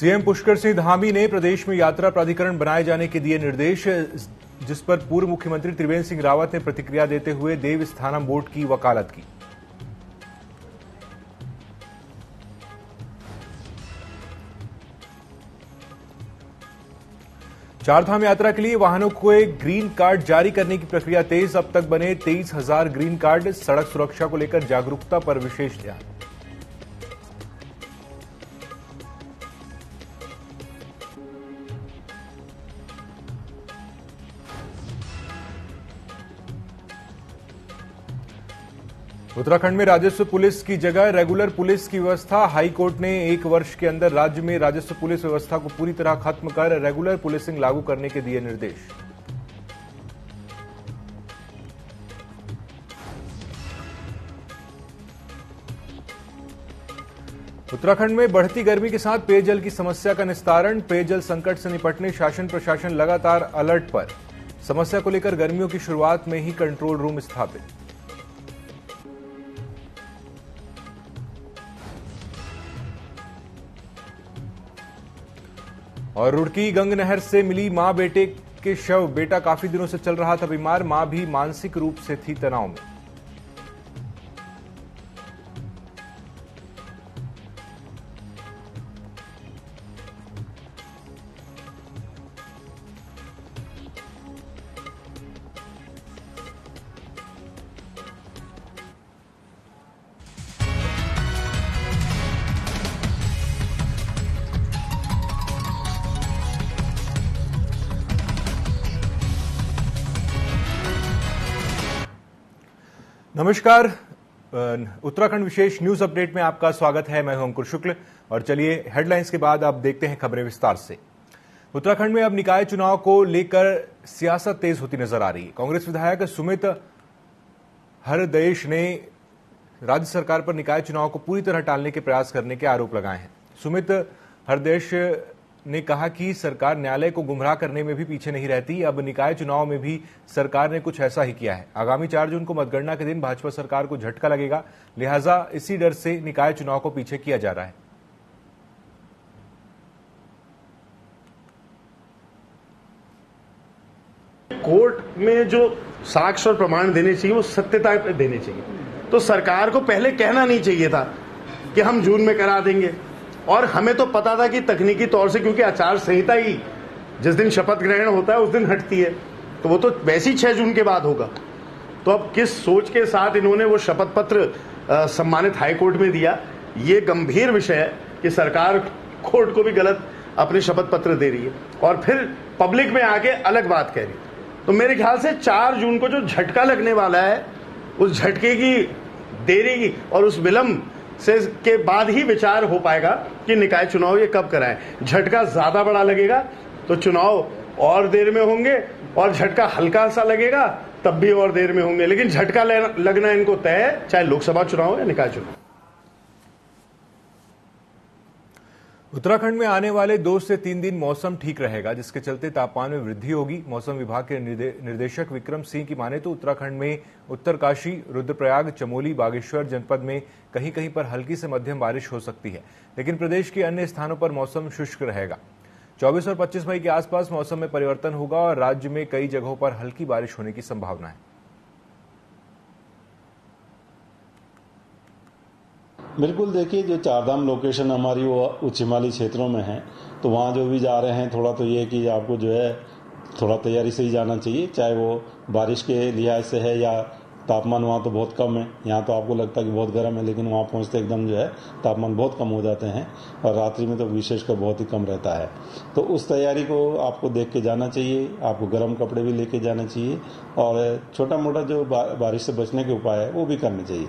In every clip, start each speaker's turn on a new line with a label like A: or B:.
A: CM Pushkar Singh Dhami ने प्रदेश में यात्रा प्राधिकरण बनाए जाने के दिए निर्देश, जिस पर पूर्व मुख्यमंत्री त्रिवेंद्र सिंह रावत ने प्रतिक्रिया देते हुए देवस्थानम बोर्ड की वकालत की। चारधाम यात्रा के लिए वाहनों को ग्रीन कार्ड जारी करने की प्रक्रिया तेज। अब तक बने 23,000 ग्रीन कार्ड। सड़क सुरक्षा को लेकर जागरूकता पर विशेष ध्यान। उत्तराखंड में राजस्व पुलिस की जगह रेगुलर पुलिस की व्यवस्था। हाई कोर्ट ने 1 वर्ष के अंदर राज्य में राजस्व पुलिस व्यवस्था को पूरी तरह खत्म कर रेगुलर पुलिसिंग लागू करने के दिए निर्देश। उत्तराखंड में बढ़ती गर्मी के साथ पेयजल की समस्या का निस्तारण। पेयजल संकट से निपटने शासन प्रशासन लगातार अलर्ट पर। समस्या को लेकर गर्मियों की शुरुआत में ही कंट्रोल रूम स्थापित। और रुड़की गंग नहर से मिली मां बेटे के शव। बेटा काफी दिनों से चल रहा था बीमार, मां भी मानसिक रूप से थी तनाव में। नमस्कार, उत्तराखंड विशेष न्यूज अपडेट में आपका स्वागत है। मैं हूं अंकुर शुक्ल और चलिए हेडलाइंस के बाद आप देखते हैं खबरें विस्तार से। उत्तराखंड में अब निकाय चुनाव को लेकर सियासत तेज होती नजर आ रही है। कांग्रेस विधायक सुमित हरदेश ने राज्य सरकार पर निकाय चुनाव को पूरी तरह टालने के प्रयास करने के आरोप लगाए हैं। सुमित हरदेश ने कहा कि सरकार न्यायालय को गुमराह करने में भी पीछे नहीं रहती। अब निकाय चुनाव में भी सरकार ने कुछ ऐसा ही किया है। आगामी 4 जून को मतगणना के दिन भाजपा सरकार को झटका लगेगा, लिहाजा इसी डर से निकाय चुनाव को पीछे किया जा रहा है।
B: कोर्ट में जो साक्ष्य और प्रमाण देने चाहिए वो सत्यता पे देने चाहिए। तो सरकार को पहले कहना नहीं चाहिए था कि हम जून में करा देंगे। और हमें तो पता था कि तकनीकी तौर से, क्योंकि आचार संहिता ही जिस दिन शपथ ग्रहण होता है उस दिन हटती है, तो वो तो वैसे ही 6 जून के बाद होगा। तो अब किस सोच के साथ इन्होंने वो शपथ पत्र सम्मानित हाईकोर्ट में दिया, ये गंभीर विषय है कि सरकार कोर्ट को भी गलत अपने शपथ पत्र दे रही है और फिर पब्लिक में आके अलग बात कह रही है। तो मेरे ख्याल से 4 जून को जो झटका लगने वाला है, उस झटके की देरी और उस विलंब से के बाद ही विचार हो पाएगा कि निकाय चुनाव ये कब कराएं। झटका ज्यादा बड़ा लगेगा तो चुनाव और देर में होंगे, और झटका हल्का सा लगेगा तब भी और देर में होंगे, लेकिन झटका लगना इनको तय है, चाहे लोकसभा चुनाव या निकाय चुनाव।
A: उत्तराखंड में आने वाले 2 से 3 दिन मौसम ठीक रहेगा, जिसके चलते तापमान में वृद्धि होगी। मौसम विभाग के निर्देशक विक्रम सिंह की माने तो उत्तराखंड में उत्तरकाशी, रुद्रप्रयाग, चमोली, बागेश्वर जनपद में कहीं कहीं पर हल्की से मध्यम बारिश हो सकती है, लेकिन प्रदेश के अन्य स्थानों पर मौसम शुष्क रहेगा। 24 और 25 मई के आसपास मौसम में परिवर्तन होगा और राज्य में कई जगहों पर हल्की बारिश होने की संभावना है।
C: बिल्कुल, देखिए जो चारधाम लोकेशन हमारी वो उच्च हिमालयी क्षेत्रों में है, तो वहाँ जो भी जा रहे हैं थोड़ा तो ये है कि आपको जो है थोड़ा तैयारी से ही जाना चाहिए, चाहे वो बारिश के लिहाज से है या तापमान वहाँ तो बहुत कम है। यहाँ तो आपको लगता है कि बहुत गर्म है, लेकिन वहाँ पहुँचते एकदम जो है तापमान बहुत कम हो जाते हैं और रात्रि में तो विशेषकर बहुत ही कम रहता है। तो उस तैयारी को आपको देख के जाना चाहिए, आपको गर्म कपड़े भी लेके जाना चाहिए और छोटा मोटा जो बारिश से बचने के उपाय है वो भी करने चाहिए।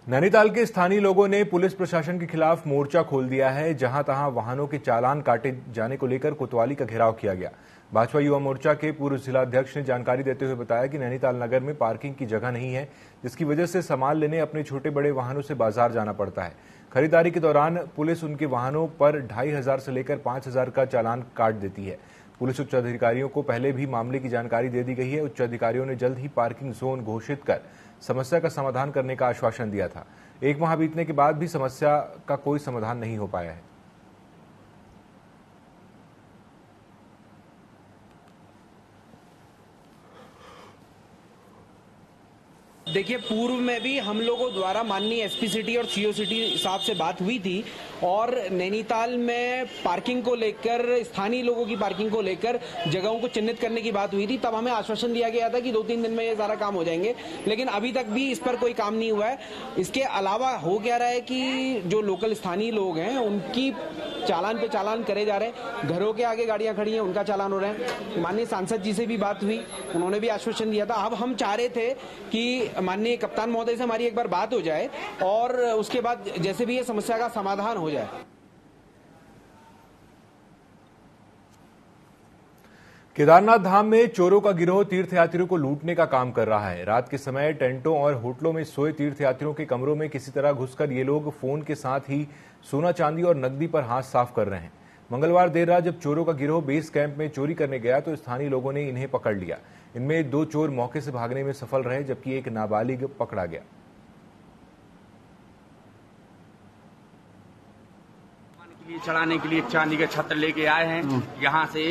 A: नैनीताल के स्थानीय लोगों ने पुलिस प्रशासन के खिलाफ मोर्चा खोल दिया है। जहां तहां वाहनों के चालान काटे जाने को लेकर कोतवाली का घेराव किया गया। भाजपा युवा मोर्चा के पूर्व जिलाध्यक्ष ने जानकारी देते हुए बताया कि नैनीताल नगर में पार्किंग की जगह नहीं है, जिसकी वजह से सामान लेने अपने छोटे बड़े वाहनों से बाजार जाना पड़ता है। खरीदारी के दौरान पुलिस उनके वाहनों पर 2500 से लेकर 5000 का चालान काट देती है। पुलिस उच्च अधिकारियों को पहले भी मामले की जानकारी दे दी गई है। उच्च अधिकारियों ने जल्द ही पार्किंग जोन घोषित कर समस्या का समाधान करने का आश्वासन दिया था। 1 माह बीतने के बाद भी समस्या का कोई समाधान नहीं हो पाया है।
D: देखिए, पूर्व में भी हम लोगों द्वारा माननीय एसपी सिटी और सीओ सिटी साहब से बात हुई थी और नैनीताल में पार्किंग को लेकर, स्थानीय लोगों की पार्किंग को लेकर जगहों को चिन्हित करने की बात हुई थी। तब हमें आश्वासन दिया गया था कि 2-3 दिन में ये सारा काम हो जाएंगे, लेकिन अभी तक भी इस पर कोई काम नहीं हुआ है। इसके अलावा हो क्या रहा है कि जो लोकल स्थानीय लोग हैं उनकी चालान पे चालान करे जा रहे हैं, घरों के आगे गाड़ियां खड़ी हैं उनका चालान हो रहा है। माननीय सांसद जी से भी बात हुई, उन्होंने भी आश्वासन दिया था। अब हम चाह रहे थे कि माननीय कप्तान महोदय से हमारी एक बार बात हो जाए और उसके बाद जैसे भी ये समस्या का समाधान हो जाए।
A: केदारनाथ धाम में चोरों का गिरोह तीर्थयात्रियों को लूटने का काम कर रहा है। रात के समय टेंटों और होटलों में सोए तीर्थयात्रियों के कमरों में किसी तरह घुसकर ये लोग फोन के साथ ही सोना चांदी और नकदी पर हाथ साफ कर रहे हैं। मंगलवार देर रात जब चोरों का गिरोह बेस कैंप में चोरी करने गया तो स्थानीय लोगों ने इन्हें पकड़ लिया। इनमें 2 चोर मौके से भागने में सफल रहे, जबकि एक नाबालिग पकड़ा गया।
E: चढ़ाने के लिए चांदी का छत्र लेके आए हैं यहाँ से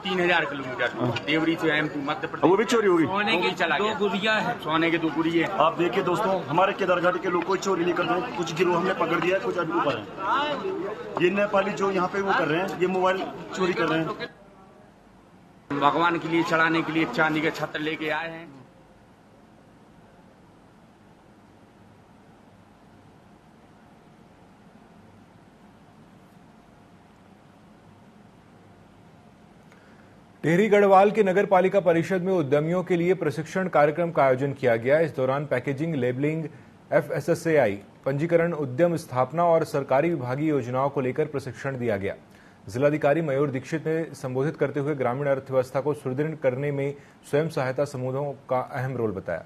E: 3000 किलोमीटर देवरी से एमपी मध्य प्रदेश।
F: वो भी चोरी होगी।
E: सोने की 2 गुड़िया है, सोने के 2 गुड़िया है।
F: आप देखिए दोस्तों, हमारे केदारघाट के लोग कोई चोरी नहीं करते हैं। कुछ गिरोह हमने पकड़ दिया है, कुछ अभी ऊपर है। ये नेपाली जो यहाँ पे वो कर रहे हैं, ये मोबाइल चोरी कर रहे हैं।
E: भगवान के लिए चढ़ाने के लिए चांदी का छत्र लेके आए हैं।
A: टिहरी गढ़वाल के नगर पालिका परिषद में उद्यमियों के लिए प्रशिक्षण कार्यक्रम का आयोजन किया गया। इस दौरान पैकेजिंग, लेबलिंग, FSSAI, पंजीकरण, उद्यम स्थापना और सरकारी विभागीय योजनाओं को लेकर प्रशिक्षण दिया गया। जिलाधिकारी मयूर दीक्षित ने संबोधित करते हुए ग्रामीण अर्थव्यवस्था को सुदृढ़ करने में स्वयं सहायता समूहों का अहम रोल बताया।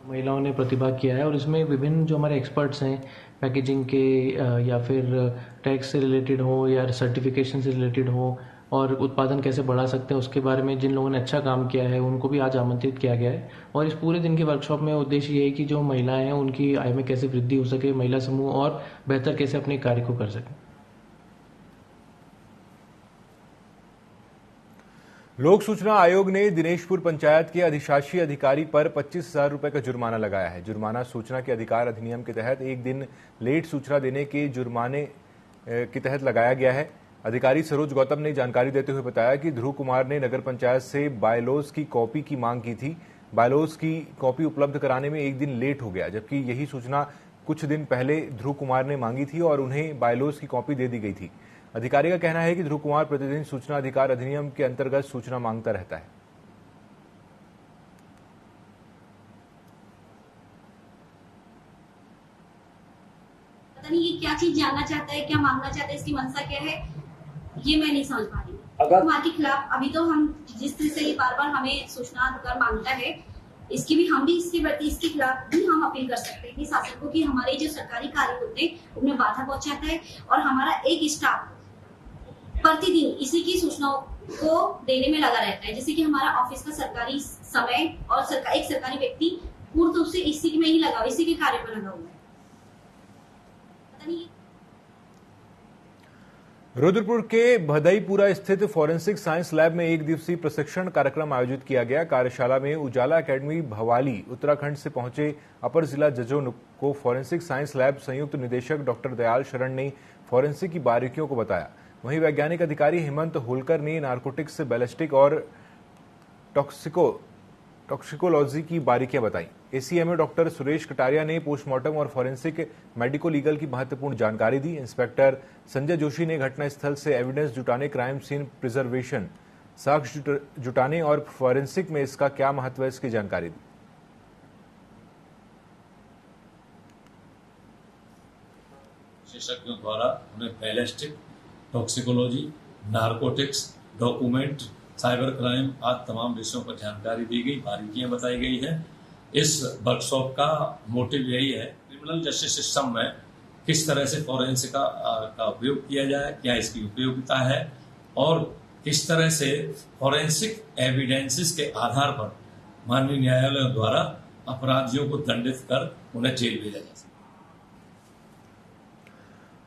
G: महिलाओं ने प्रतिभाग किया है और इसमें विभिन्न जो हमारे एक्सपर्ट्स हैं पैकेजिंग के या फिर टैक्स से रिलेटेड हो या सर्टिफिकेशन से रिलेटेड हो और उत्पादन कैसे बढ़ा सकते हैं उसके बारे में जिन लोगों ने अच्छा काम किया है उनको भी आज आमंत्रित किया गया है। और इस पूरे दिन के वर्कशॉप में उद्देश्य ये है कि जो महिलाएं हैं उनकी आय में कैसे वृद्धि हो सके, महिला समूह और बेहतर कैसे अपने कार्य को कर सकें।
A: लोक सूचना आयोग ने दिनेशपुर पंचायत के अधिशासी अधिकारी पर 25,000 रुपए का जुर्माना लगाया है। जुर्माना सूचना के अधिकार अधिनियम के तहत 1 दिन लेट सूचना देने के जुर्माने के तहत लगाया गया है। अधिकारी सरोज गौतम ने जानकारी देते हुए बताया कि ध्रुव कुमार ने नगर पंचायत से बायलॉज की कॉपी की मांग की थी। बायलॉज की कॉपी उपलब्ध कराने में 1 दिन लेट हो गया, जबकि यही सूचना कुछ दिन पहले ध्रुव कुमार ने मांगी थी और उन्हें बायलॉज की कॉपी दे दी गई थी। अधिकारी का कहना है कि ध्रुव कुमार प्रतिदिन सूचना अधिकार अधिनियम के अंतर्गत सूचना मांगता रहता है।
H: पता नहीं ये क्या चीज जानना चाहता है, क्या मांगना चाहता है, इसकी मंशा क्या है, ये मैं नहीं समझ पा रही। ध्रुव कुमार के खिलाफ अभी तो हम जिस तरह से ये बार-बार हमें सूचना अधिकार मांगता है, इसकी भी हम भी इसके खिलाफ भी हम अपील कर सकते हैं कि शासन को कि हमारे जो सरकारी कार्य होते हैं उनमें बाधा पहुंचाता है और हमारा एक स्टाफ प्रतिदिन इसी की सूचनाओं को देने में लगा रहता है। जैसे कि हमारा ऑफिस का सरकारी समय और एक सरकारी व्यक्ति पूर्ण रूप से इसी में ही लगा, इसी के कार्य पर लगा हुआ है। पता नहीं।
A: रुद्रपुर के भदईपुरा स्थित फॉरेंसिक साइंस लैब में 1 दिवसीय प्रशिक्षण कार्यक्रम आयोजित किया गया। कार्यशाला में उजाला एकेडमी भवाली उत्तराखंड से पहुंचे अपर जिला जजों को फॉरेंसिक साइंस लैब संयुक्त निदेशक डॉक्टर दयाल शरण ने फॉरेंसिक की बारीकियों को बताया। वहीं वैज्ञानिक अधिकारी हेमंत होलकर ने नारकोटिक्स, बैलिस्टिक और टॉक्सिकोलॉजी की बारीकियां बताई। एसीएमओ डॉक्टर सुरेश कटारिया ने पोस्टमार्टम और फॉरेंसिक मेडिको लीगल की महत्वपूर्ण जानकारी दी। इंस्पेक्टर संजय जोशी ने घटनास्थल से एविडेंस जुटाने, क्राइम सीन प्रिजर्वेशन, साक्ष्य जुटाने और फॉरेंसिक में इसका क्या महत्व है, इसकी जानकारी दी।
I: विशेषज्ञों द्वारा उन्हें ballistic, toxicology, narcotics, document, cyber crime आदि तमाम विषयों पर जानकारी दी गई, बारीकियां बताई गई है। इस वर्कशॉप का मोटिव यही है क्रिमिनल जस्टिस सिस्टम में किस तरह से फॉरेंसिक का उपयोग किया जाए, क्या इसकी उपयोगिता है और किस तरह से फॉरेंसिक एविडेंसेस के आधार पर माननीय न्यायालयों द्वारा अपराधियों को दंडित कर उन्हें जेल भेजा जा सकता है।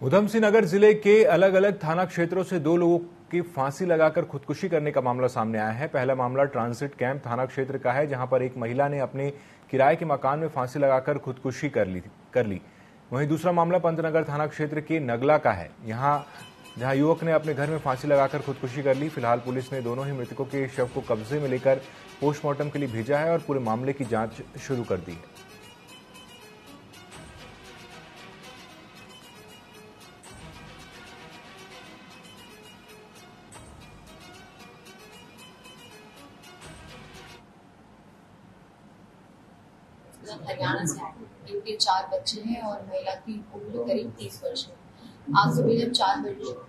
A: उधम सिंह नगर जिले के अलग अलग थाना क्षेत्रों से 2 लोगों की फांसी लगाकर खुदकुशी करने का मामला सामने आया है। पहला मामला ट्रांजिट कैंप थाना क्षेत्र का है, जहां पर एक महिला ने अपने किराए के मकान में फांसी लगाकर खुदकुशी कर ली। वहीं दूसरा मामला पंतनगर थाना क्षेत्र के नगला का है, जहां युवक ने अपने घर में फांसी लगाकर खुदकुशी कर ली। फिलहाल पुलिस ने दोनों ही मृतकों के शव को कब्जे में लेकर पोस्टमार्टम के लिए भेजा है और पूरे मामले की जांच शुरू कर दी है।
J: हरियाणा से आए, इनके 4 बच्चे हैं और महिला की उम्र करीब 30 वर्ष है। आज सुबह जब 4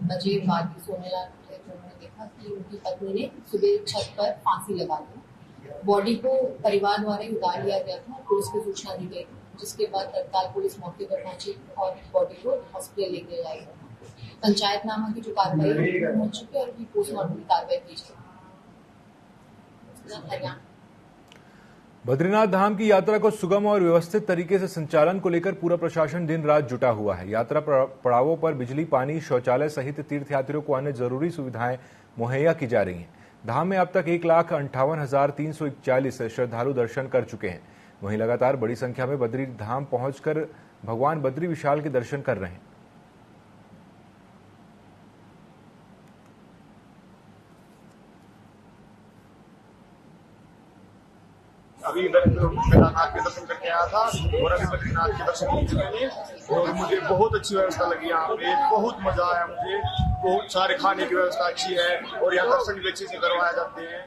J: बजे बाद सोने लगे तो उन्होंने देखा कि उनकी पत्नी ने सुबह छत पर फांसी लगा ली। बॉडी को परिवार द्वारा ही उतार लिया गया था, पुलिस को सूचना दी गई, जिसके बाद तत्काल पुलिस मौके पर पहुंची और बॉडी को हॉस्पिटल लेके जाया गया। पंचायतनामा की जो कार्रवाई हो चुकी है और पोस्टमार्टम की कार्रवाई की जाएगी। हरियाणा
A: बद्रीनाथ धाम की यात्रा को सुगम और व्यवस्थित तरीके से संचालन को लेकर पूरा प्रशासन दिन रात जुटा हुआ है। यात्रा पड़ावों पर बिजली, पानी, शौचालय सहित तीर्थयात्रियों को अन्य जरूरी सुविधाएं मुहैया की जा रही हैं। धाम में अब तक 1,58,341 श्रद्धालु दर्शन कर चुके हैं। वहीं लगातार बड़ी संख्या में बद्री धाम पहुंचकर भगवान बद्री विशाल के दर्शन कर रहे हैं।
F: अभी केदारनाथ के दर्शन करके आया था और अभी बद्रीनाथ के दर्शन कर चुके हैं और मुझे बहुत अच्छी व्यवस्था लगी यहाँ पे, बहुत मजा आया मुझे। बहुत सारे खाने की व्यवस्था अच्छी है और यहाँ दर्शन भी अच्छे से करवाए जाते हैं।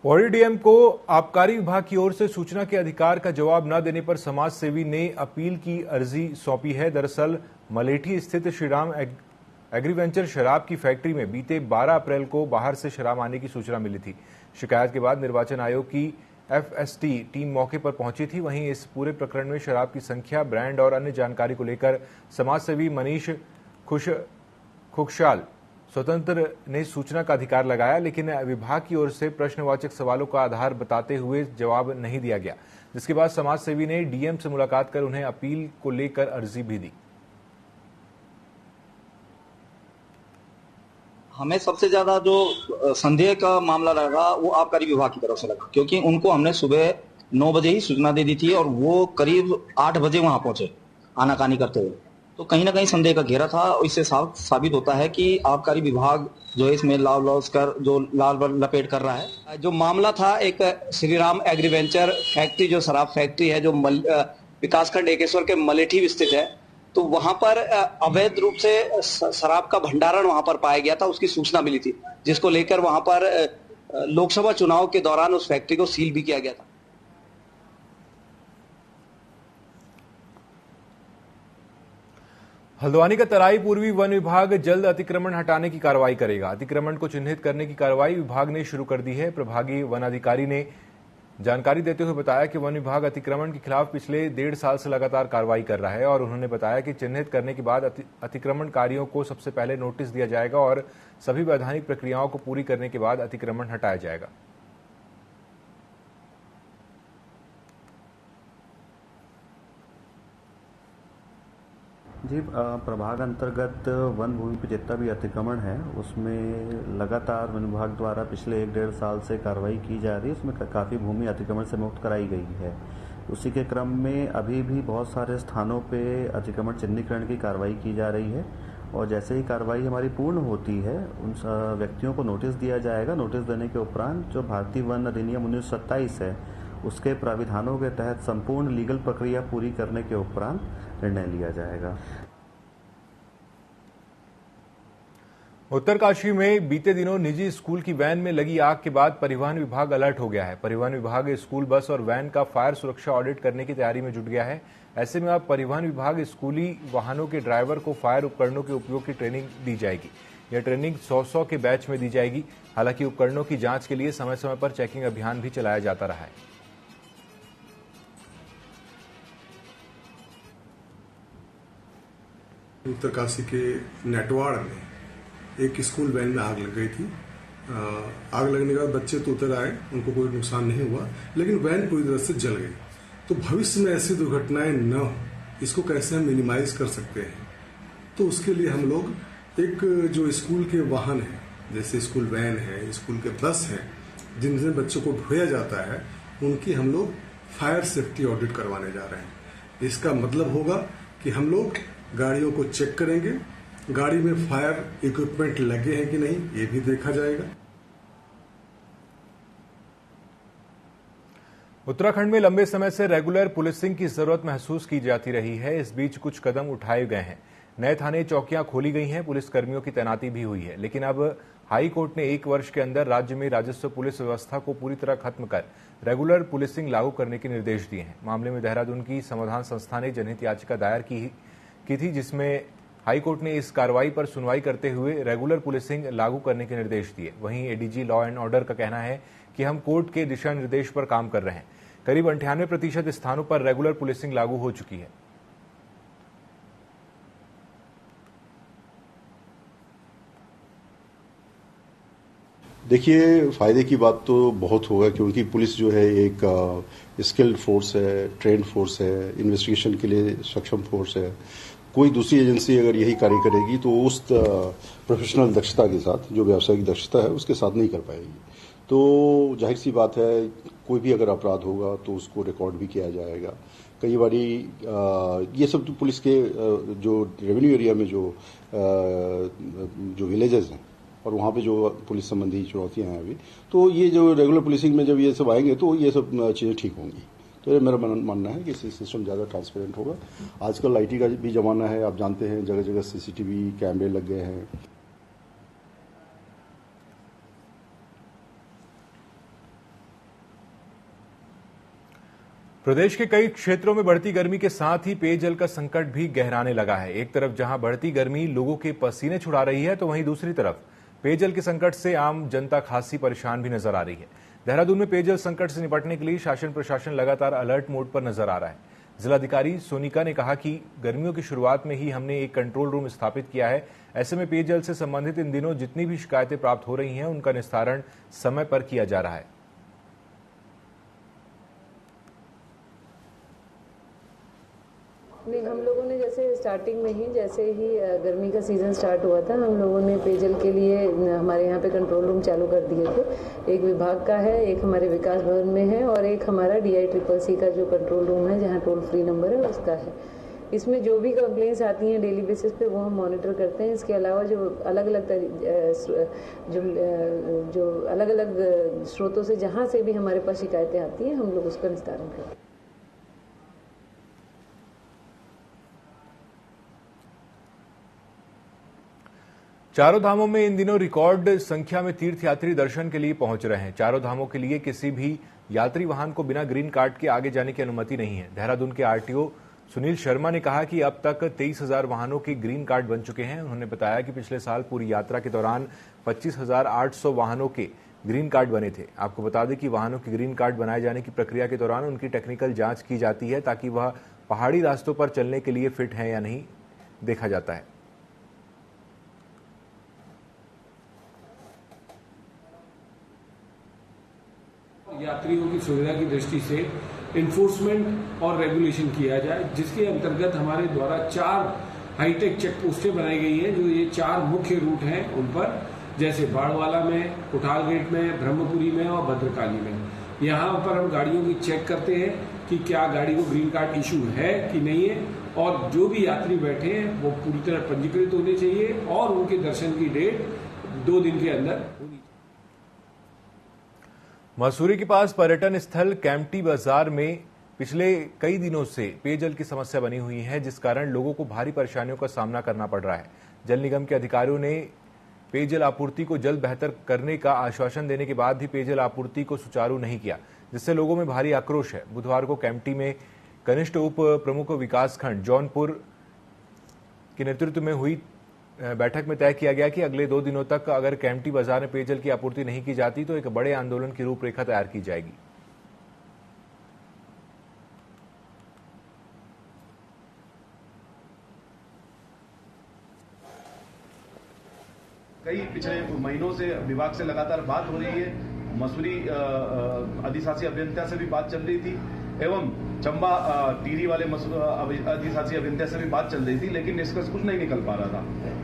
A: पौड़ी डीएम को आबकारी विभाग की ओर से सूचना के अधिकार का जवाब न देने पर समाज सेवी ने अपील की अर्जी सौंपी है। दरअसल मलेठी स्थित श्रीराम एग्रीवेंचर शराब की फैक्ट्री में बीते 12 अप्रैल को बाहर से शराब आने की सूचना मिली थी। शिकायत के बाद निर्वाचन आयोग की एफएसटी टीम मौके पर पहुंची थी। वहीं इस पूरे प्रकरण में शराब की संख्या, ब्रांड और अन्य जानकारी को लेकर समाजसेवी मनीष खुशहाल स्वतंत्र ने सूचना का अधिकार लगाया, लेकिन विभाग की ओर से प्रश्नवाचक सवालों का आधार बताते हुए जवाब नहीं दिया गया, जिसके बाद समाजसेवी ने डीएम से मुलाकात कर उन्हें अपील को लेकर अर्जी भी दी।
K: हमें सबसे ज्यादा जो संदेह का मामला लगा वो आबकारी विभाग की तरफ से लगा, क्योंकि उनको हमने सुबह 9 बजे ही सूचना दे दी थी और वो करीब 8 बजे वहां पहुंचे आनाकानी करते हुए। तो कहीं ना कहीं संदेह का घेरा था और इससे साबित होता है कि आबकारी विभाग जो है इसमें लाल लपेट कर रहा है। जो मामला था, एक श्रीराम एग्रीवेंचर फैक्ट्री जो शराब फैक्ट्री है जो विकासखंड एकेश्वर के मलेठी स्थित है, तो वहां पर अवैध रूप से शराब का भंडारण वहां पर पाया गया था। उसकी सूचना मिली थी, जिसको लेकर वहां पर लोकसभा चुनाव के दौरान उस फैक्ट्री को सील भी किया गया था।
A: हल्द्वानी का तराई पूर्वी वन विभाग जल्द अतिक्रमण हटाने की कार्रवाई करेगा। अतिक्रमण को चिन्हित करने की कार्रवाई विभाग ने शुरू कर दी है। प्रभागी वन अधिकारी ने जानकारी देते हुए बताया कि वन विभाग अतिक्रमण के खिलाफ पिछले 1.5 साल से लगातार कार्रवाई कर रहा है और उन्होंने बताया कि चिन्हित करने के बाद अतिक्रमणकारियों को सबसे पहले नोटिस दिया जाएगा और सभी वैधानिक प्रक्रियाओं को पूरी करने के बाद अतिक्रमण हटाया जाएगा।
L: जी, प्रभाग अंतर्गत वन भूमि पर जितना भी अतिक्रमण है उसमें लगातार वन विभाग द्वारा पिछले 1.5 साल से कार्रवाई की जा रही है। उसमें काफ़ी भूमि अतिक्रमण से मुक्त कराई गई है। उसी के क्रम में अभी भी बहुत सारे स्थानों पे अतिक्रमण चिन्हीकरण की कार्रवाई की जा रही है और जैसे ही कार्रवाई हमारी पूर्ण होती है उन व्यक्तियों को नोटिस दिया जाएगा। नोटिस देने के उपरांत जो भारतीय वन अधिनियम 1927 है उसके प्राविधानों के तहत संपूर्ण लीगल प्रक्रिया पूरी करने के उपरांत निर्णय लिया जाएगा।
A: उत्तरकाशी में बीते दिनों निजी स्कूल की वैन में लगी आग के बाद परिवहन विभाग अलर्ट हो गया है। परिवहन विभाग स्कूल बस और वैन का फायर सुरक्षा ऑडिट करने की तैयारी में जुट गया है। ऐसे में अब परिवहन विभाग स्कूली वाहनों के ड्राइवर को फायर उपकरणों के उपयोग की ट्रेनिंग दी जाएगी। यह ट्रेनिंग 100 के बैच में दी जाएगी। हालांकि उपकरणों की जांच के लिए समय समय पर चेकिंग अभियान भी चलाया जाता रहा है।
M: उत्तरकाशी के नेटवाड़ में एक स्कूल वैन में आग लग गई थी। आग लगने के बाद बच्चे तो उतर आए, उनको कोई नुकसान नहीं हुआ, लेकिन वैन पूरी तरह से जल गई। तो भविष्य में ऐसी दुर्घटनाएं न हो, इसको कैसे हम मिनिमाइज कर सकते हैं, तो उसके लिए हम लोग एक जो स्कूल के वाहन हैं, जैसे स्कूल वैन है, स्कूल के बस हैं, जिनसे बच्चों को ढोया जाता है, उनकी हम लोग फायर सेफ्टी ऑडिट करवाने जा रहे हैं। इसका मतलब होगा कि हम लोग गाड़ियों को चेक करेंगे, गाड़ी में फायर इक्विपमेंट लगे हैं कि नहीं, ये भी देखा जाएगा।
A: उत्तराखंड में लंबे समय से रेगुलर पुलिसिंग की जरूरत महसूस की जाती रही है। इस बीच कुछ कदम उठाए गए हैं। नए थाने चौकियां खोली गई हैं, पुलिस कर्मियों की तैनाती भी हुई है। लेकिन अब हाई कोर्ट ने 1 वर्ष के अंदर राज्य में राजस्व पुलिस व्यवस्था को पूरी तरह खत्म कर रेगुलर पुलिसिंग लागू करने के निर्देश दिए हैं। मामले में देहरादून की समाधान संस्था ने जनहित याचिका दायर की थी, जिसमें हाईकोर्ट ने इस कार्रवाई पर सुनवाई करते हुए रेगुलर पुलिसिंग लागू करने के निर्देश दिए। वहीं एडीजी लॉ एंड ऑर्डर का कहना है कि हम कोर्ट के दिशा निर्देश पर काम कर रहे हैं। करीब 98% स्थानों पर रेगुलर पुलिसिंग लागू हो चुकी है।
N: देखिए, फायदे की बात तो बहुत होगा, क्योंकि पुलिस जो है एक स्किल्ड फोर्स है, ट्रेंड फोर्स है, इन्वेस्टिगेशन के लिए सक्षम फोर्स है। कोई दूसरी एजेंसी अगर यही कार्य करेगी तो उस प्रोफेशनल दक्षता के साथ, जो व्यावसायिक दक्षता है, उसके साथ नहीं कर पाएगी। तो जाहिर सी बात है, कोई भी अगर अपराध होगा तो उसको रिकॉर्ड भी किया जाएगा। कई बारी ये सब तो पुलिस के जो रेवेन्यू एरिया में जो विलेजेस हैं और वहाँ पे जो पुलिस संबंधी चुनौतियां हैं अभी, तो ये जो रेगुलर पुलिसिंग में जब ये सब आएंगे तो ये सब चीज़ें ठीक होंगी। तो ये मेरा मानना है कि सिस्टम ज़्यादा ट्रांसपेरेंट होगा। आजकल आईटी का भी जमाना है, आप जानते हैं, जगह जगह सीसीटीवी कैमरे लग गए हैं।
A: प्रदेश के कई क्षेत्रों में बढ़ती गर्मी के साथ ही पेयजल का संकट भी गहराने लगा है। एक तरफ जहां बढ़ती गर्मी लोगों के पसीने छुड़ा रही है, तो वहीं दूसरी तरफ पेयजल के संकट से आम जनता खासी परेशान भी नजर आ रही है। देहरादून में पेयजल संकट से निपटने के लिए शासन प्रशासन लगातार अलर्ट मोड पर नजर आ रहा है। जिलाधिकारी सोनिका ने कहा कि गर्मियों की शुरुआत में ही हमने एक कंट्रोल रूम स्थापित किया है। ऐसे में पेयजल से संबंधित इन दिनों जितनी भी शिकायतें प्राप्त हो रही हैं, उनका निस्तारण समय पर किया जा रहा है।
O: नहीं, हम लोगों ने जैसे स्टार्टिंग में ही, जैसे ही गर्मी का सीज़न स्टार्ट हुआ था, हम लोगों ने पेयजल के लिए हमारे यहाँ पे कंट्रोल रूम चालू कर दिए थे। एक विभाग का है, एक हमारे विकास भवन में है और एक हमारा DICCC का जो कंट्रोल रूम है, जहाँ टोल फ्री नंबर है, उसका है। इसमें जो भी कंप्लेंट्स आती हैं डेली बेसिस पे, वो हम मॉनिटर करते हैं। इसके अलावा जो अलग अलग स्रोतों से जहाँ से भी हमारे पास शिकायतें आती हैं, हम लोग उसका निस्तारण करते हैं।
A: चारों धामों में इन दिनों रिकॉर्ड संख्या में तीर्थयात्री दर्शन के लिए पहुंच रहे हैं। चारों धामों के लिए किसी भी यात्री वाहन को बिना ग्रीन कार्ड के आगे जाने की अनुमति नहीं है। देहरादून के RTO सुनील शर्मा ने कहा कि अब तक 23,000 वाहनों के ग्रीन कार्ड बन चुके हैं। उन्होंने बताया कि पिछले साल पूरी यात्रा के दौरान 25,800 वाहनों के ग्रीन कार्ड बने थे। आपको बता दें कि वाहनों के ग्रीन कार्ड बनाए जाने की प्रक्रिया के दौरान उनकी टेक्निकल जांच की जाती है, ताकि वह पहाड़ी रास्तों पर चलने के लिए फिट है या नहीं देखा जाता है।
P: यात्रियों की सुविधा की दृष्टि से इन्फोर्समेंट और रेगुलेशन किया जाए, जिसके अंतर्गत हमारे द्वारा 4 हाईटेक चेक पोस्टें बनाई गई हैं, जो ये 4 मुख्य रूट हैं उन पर, जैसे बाड़वाला में, कुठाल गेट में, ब्रह्मपुरी में और भद्रकाली में। यहाँ पर हम गाड़ियों की चेक करते हैं कि क्या गाड़ी को ग्रीन कार्ड इशू है कि नहीं है, और जो भी यात्री बैठे हैं वो पूरी तरह पंजीकृत होने चाहिए और उनके दर्शन की डेट 2 दिन के अंदर होनी चाहिए।
A: मसूरी के पास पर्यटन स्थल कैंपटी बाजार में पिछले कई दिनों से पेयजल की समस्या बनी हुई है, जिस कारण लोगों को भारी परेशानियों का सामना करना पड़ रहा है। जल निगम के अधिकारियों ने पेयजल आपूर्ति को जल्द बेहतर करने का आश्वासन देने के बाद भी पेयजल आपूर्ति को सुचारू नहीं किया, जिससे लोगों में भारी आक्रोश है। बुधवार को कैंपटी में कनिष्ठ उप प्रमुख विकास खंड जौनपुर के नेतृत्व में हुई बैठक में तय किया गया कि अगले 2 दिनों तक अगर केम्प्टी बाजार में पेयजल की आपूर्ति नहीं की जाती तो एक बड़े आंदोलन की रूपरेखा तैयार की जाएगी।
Q: कई पिछले महीनों से विभाग से लगातार बात हो रही है, मसूरी अधिशासी अभियंता से भी बात चल रही थी एवं चंबा टीरी वाले अधिशासी अभियंता से भी बात चल रही थी, लेकिन निष्कर्ष कुछ नहीं निकल पा रहा था।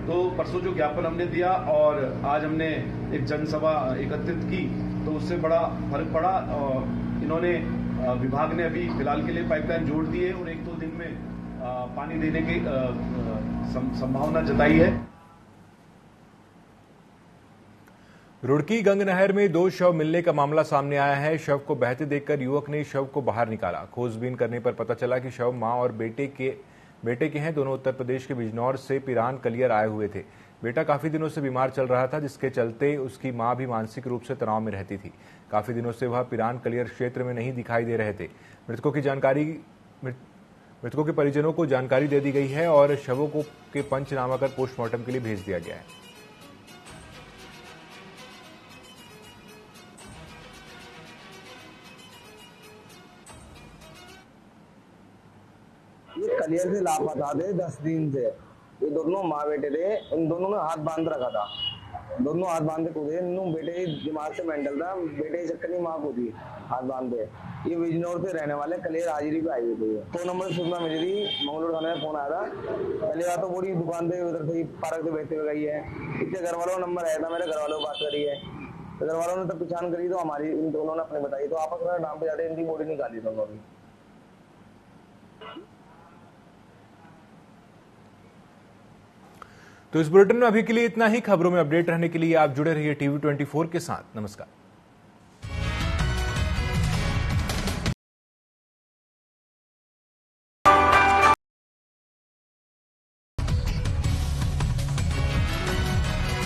Q: तो परसों जो ज्ञापन हमने दिया और आज हमने एक जनसभा एकत्रित की तो उससे बड़ा फर्क पड़ा। और इन्होंने विभाग ने अभी फिलहाल के लिए पाइपलाइन जोड़ दी है और 1-2 दिन में पानी देने की संभावना जताई है।
A: रुड़की गंग नहर में 2 शव मिलने का मामला सामने आया है। शव को बहते देखकर युवक ने शव को बाहर निकाला। खोजबीन करने पर पता चला कि शव मां और बेटे के हैं। दोनों उत्तर प्रदेश के बिजनौर से पिरान कलियर आए हुए थे। बेटा काफी दिनों से बीमार चल रहा था, जिसके चलते उसकी मां भी मानसिक रूप से तनाव में रहती थी। काफी दिनों से वह पिरान कलियर क्षेत्र में नहीं दिखाई दे रहे थे। मृतकों के परिजनों को जानकारी दे दी गई है और शवों को के पंचनामा कर पोस्टमार्टम के लिए भेज दिया गया है।
R: ये कलियर से लापता थे 10 दिन से। ये दोनों माँ बेटे थे, इन दोनों ने हाथ बांध रखा था। दोनों हाथ बांधे कूदे। बेटे दिमाग से मेंटल था, बेटे की चक्कर माँ कूदी हाथ बांधे। ये बिजनौर से रहने वाले कलियर हाजिरी पे आई हुई थी। 4 नंबर सूचना मिली थी, मंगलोर थाने में फोन आया था। पहले तो पूरी दुकान पे उधर से पार्क से बैठते हुए गई है। इसके घर वालों का नंबर आया था, मेरे घर वालों को बात करी है। तो घर वालों ने तब पहचान करी तो हमारी इन दोनों ने अपने बताई, तो आपस में नाम पे जाते इनकी बॉडी निकाली दोनों की।
A: तो इस बुलेटिन में अभी के लिए इतना ही। खबरों में अपडेट रहने के लिए आप जुड़े रहिए TV24 के साथ। नमस्कार।